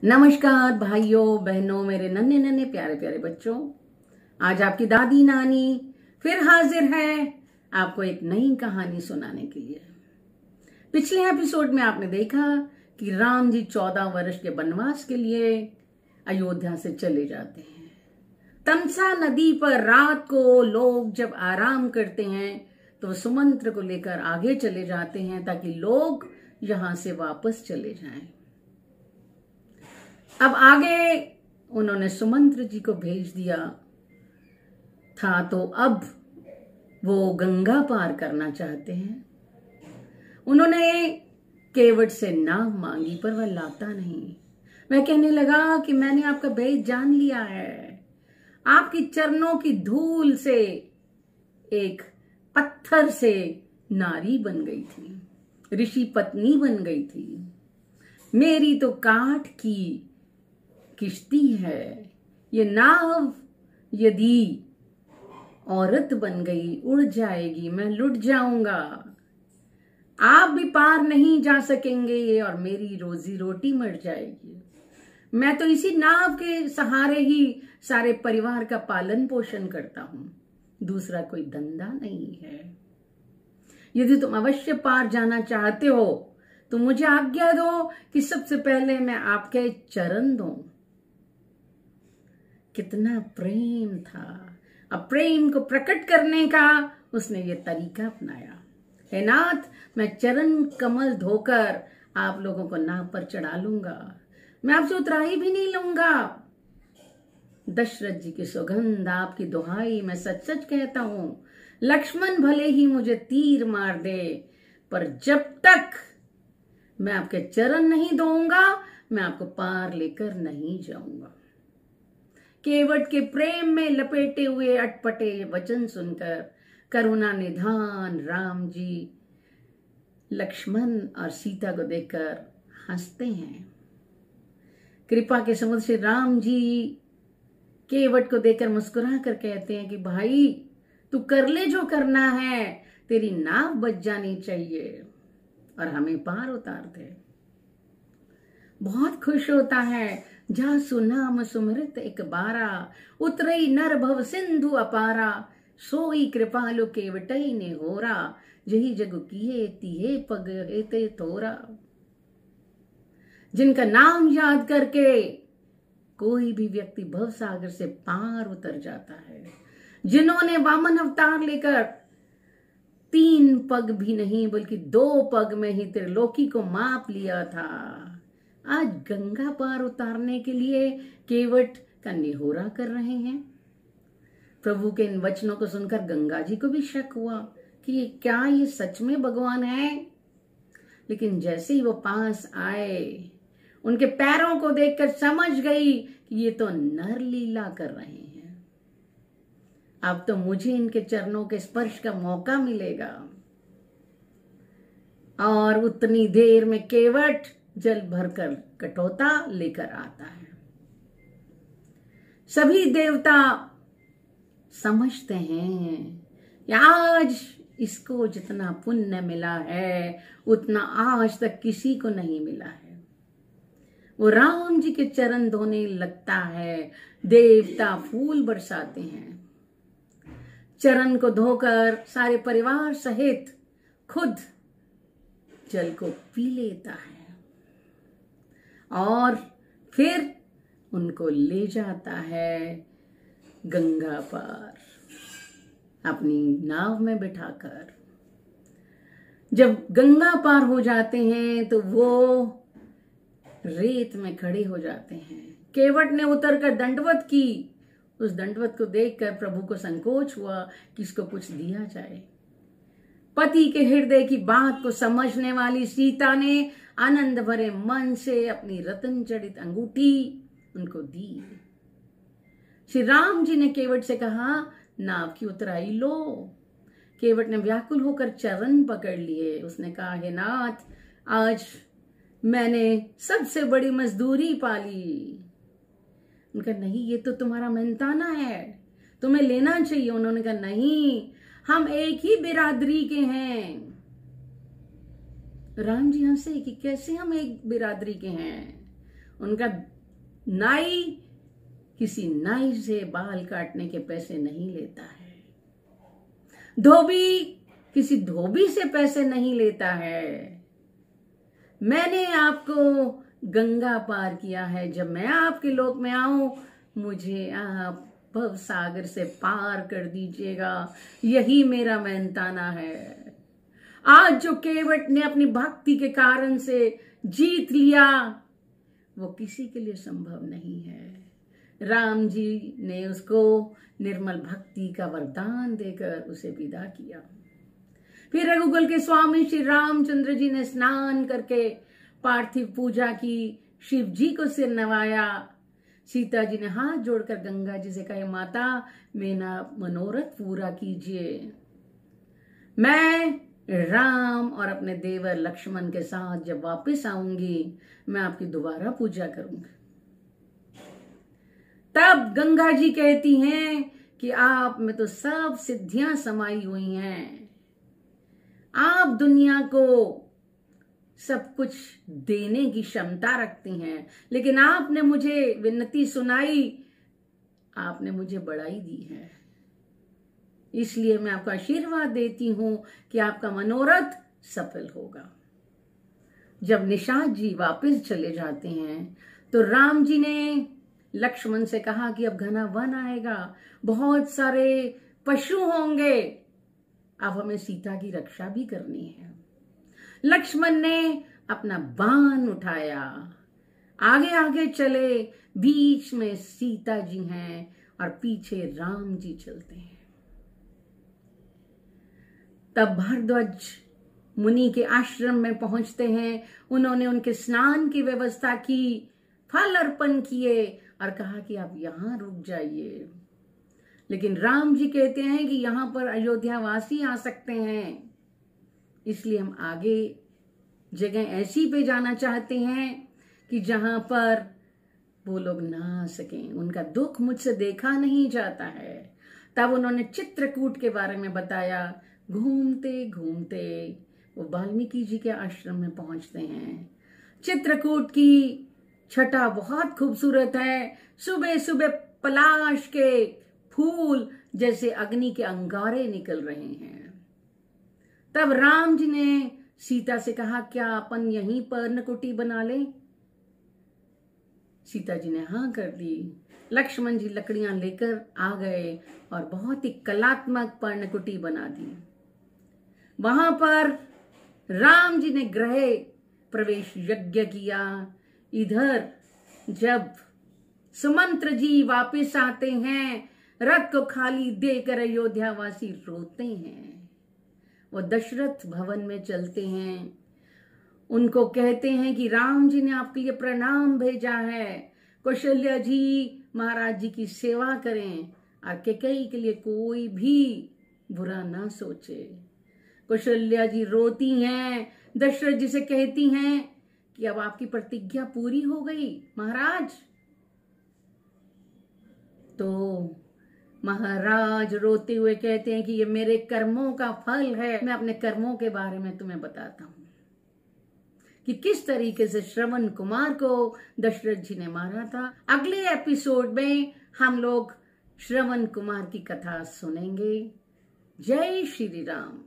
नमस्कार भाइयों बहनों, मेरे नन्हे नन्हे प्यारे प्यारे बच्चों। आज आपकी दादी नानी फिर हाजिर है आपको एक नई कहानी सुनाने के लिए। पिछले एपिसोड में आपने देखा कि राम जी 14 वर्ष के वनवास के लिए अयोध्या से चले जाते हैं। तमसा नदी पर रात को लोग जब आराम करते हैं तो सुमंत्र को लेकर आगे चले जाते हैं ताकि लोग यहां से वापस चले जाएं। अब आगे उन्होंने सुमंत्र जी को भेज दिया था, तो अब वो गंगा पार करना चाहते हैं। उन्होंने केवट से नाव मांगी पर वह लाता नहीं। वह कहने लगा कि मैंने आपका भेद जान लिया है। आपकी चरणों की धूल से एक पत्थर से नारी बन गई थी, ऋषि पत्नी बन गई थी। मेरी तो काठ की किश्ती है, ये नाव यदि औरत बन गई उड़ जाएगी, मैं लुट जाऊंगा। आप भी पार नहीं जा सकेंगे और मेरी रोजी रोटी मर जाएगी। मैं तो इसी नाव के सहारे ही सारे परिवार का पालन पोषण करता हूं, दूसरा कोई धंधा नहीं है। यदि तुम अवश्य पार जाना चाहते हो तो मुझे आज्ञा दो कि सबसे पहले मैं आपके चरण दूं। कितना प्रेम था। अब प्रेम को प्रकट करने का उसने ये तरीका अपनाया। हे नाथ, मैं चरण कमल धोकर आप लोगों को नाव पर चढ़ा लूंगा, मैं आपसे उतराई भी नहीं लूंगा। दशरथ जी की सुगंध, आपकी दुहाई, मैं सच सच कहता हूं, लक्ष्मण भले ही मुझे तीर मार दे, पर जब तक मैं आपके चरण नहीं धोऊंगा मैं आपको पार लेकर नहीं जाऊंगा। केवट के प्रेम में लपेटे हुए अटपटे वचन सुनकर करुणा निधान राम जी लक्ष्मण और सीता को देखकर हंसते हैं। कृपा के समुद्र से राम जी केवट को देखकर मुस्कुरा कर कहते हैं कि भाई तू कर ले जो करना है, तेरी नाव बच जानी चाहिए और हमें पार उतार दे। बहुत खुश होता है। जा सुनाम सुमृत एक बारा, उतरई नर भव सिंधु अपारा, सोई कृपालु केवटई ने होरा, जही जगु किए तिहे पग हेते थोरा। जिनका नाम याद करके कोई भी व्यक्ति भव सागर से पार उतर जाता है, जिन्होंने वामन अवतार लेकर 3 पग भी नहीं बल्कि 2 पग में ही त्रिलोकी को माप लिया था, आज गंगा पार उतारने के लिए केवट का निहोरा कर रहे हैं। प्रभु के इन वचनों को सुनकर गंगा जी को भी शक हुआ कि क्या ये सच में भगवान है। लेकिन जैसे ही वो पास आए, उनके पैरों को देखकर समझ गई कि ये तो नर लीला कर रहे हैं। अब तो मुझे इनके चरणों के स्पर्श का मौका मिलेगा। और उतनी देर में केवट जल भरकर कटोता लेकर आता है। सभी देवता समझते हैं कि आज इसको जितना पुण्य मिला है उतना आज तक किसी को नहीं मिला है। वो राम जी के चरण धोने लगता है, देवता फूल बरसाते हैं। चरण को धोकर सारे परिवार सहित खुद जल को पी लेता है और फिर उनको ले जाता है गंगा पार अपनी नाव में बिठाकर। जब गंगा पार हो जाते हैं तो वो रेत में खड़े हो जाते हैं। केवट ने उतरकर दंडवत की। उस दंडवत को देखकर प्रभु को संकोच हुआ कि इसको कुछ दिया जाए। पति के हृदय की बात को समझने वाली सीता ने आनंद भरे मन से अपनी रत्न जड़ित अंगूठी उनको दी। श्री राम जी ने केवट से कहा, नाव की उतराई लो। केवट ने व्याकुल होकर चरण पकड़ लिए। उसने कहा, हे नाथ, आज मैंने सबसे बड़ी मजदूरी पाली। उनका नहीं, ये तो तुम्हारा मेहनताना है, तुम्हें लेना चाहिए। उन्होंने कहा, नहीं, हम एक ही बिरादरी के हैं। राम जी हंसे कि कैसे हम एक बिरादरी के हैं। उनका नाई किसी नाई से बाल काटने के पैसे नहीं लेता है। धोबी किसी धोबी से पैसे नहीं लेता है। मैंने आपको गंगा पार किया है। जब मैं आपके लोक में आऊं, मुझे आप भव सागर से पार कर दीजिएगा। यही मेरा मेहनताना है। आज जो केवट ने अपनी भक्ति के कारण से जीत लिया, वो किसी के लिए संभव नहीं है। राम जी ने उसको निर्मल भक्ति का वरदान देकर उसे विदा किया। फिर रघुकुल के स्वामी श्री रामचंद्र जी ने स्नान करके पार्थिव पूजा की, शिव जी को सिर नवाया। सीता जी ने हाथ जोड़कर गंगा जी से कहा, माता मेरा मनोरथ पूरा कीजिए। मैं राम और अपने देवर लक्ष्मण के साथ जब वापस आऊंगी, मैं आपकी दोबारा पूजा करूंगी। तब गंगा जी कहती हैं कि आप में तो सब सिद्धियां समाई हुई हैं। आप दुनिया को सब कुछ देने की क्षमता रखती हैं, लेकिन आपने मुझे विनती सुनाई, आपने मुझे बढ़ाई दी है। इसलिए मैं आपको आशीर्वाद देती हूं कि आपका मनोरथ सफल होगा। जब निषाद जी वापस चले जाते हैं तो राम जी ने लक्ष्मण से कहा कि अब घना वन आएगा, बहुत सारे पशु होंगे, अब हमें सीता की रक्षा भी करनी है। लक्ष्मण ने अपना बाण उठाया, आगे आगे चले, बीच में सीता जी हैं और पीछे राम जी चलते हैं। तब भारद्वाज मुनि के आश्रम में पहुंचते हैं। उन्होंने उनके स्नान की व्यवस्था की, फल अर्पण किए और कहा कि आप यहां रुक जाइए। लेकिन राम जी कहते हैं कि यहां पर अयोध्या वासी आ सकते हैं, इसलिए हम आगे जगह ऐसी पे जाना चाहते हैं कि जहां पर वो लोग ना आ सकें। उनका दुख मुझसे देखा नहीं जाता है। तब उन्होंने चित्रकूट के बारे में बताया। घूमते घूमते वो वाल्मीकि जी के आश्रम में पहुंचते हैं। चित्रकूट की छटा बहुत खूबसूरत है। सुबह सुबह पलाश के फूल जैसे अग्नि के अंगारे निकल रहे हैं। तब राम जी ने सीता से कहा, क्या अपन यहीं पर्णकुटी बना लें? सीता जी ने हाँ कर दी। लक्ष्मण जी लकड़ियां लेकर आ गए और बहुत ही कलात्मक पर्णकुटी बना दी। वहां पर राम जी ने गृह प्रवेश यज्ञ किया। इधर जब सुमंत्र जी वापस आते हैं, रथ को खाली देकर अयोध्यावासी रोते हैं। वो दशरथ भवन में चलते हैं, उनको कहते हैं कि राम जी ने आपके लिए प्रणाम भेजा है, कौशल्या जी महाराज जी की सेवा करें और कैकेयी के लिए कोई भी बुरा ना सोचे। कौशल्या जी रोती हैं, दशरथ जी से कहती हैं कि अब आपकी प्रतिज्ञा पूरी हो गई महाराज। तो महाराज रोते हुए कहते हैं कि ये मेरे कर्मों का फल है। मैं अपने कर्मों के बारे में तुम्हें बताता हूं कि किस तरीके से श्रवण कुमार को दशरथ जी ने मारा था। अगले एपिसोड में हम लोग श्रवण कुमार की कथा सुनेंगे। जय श्री राम।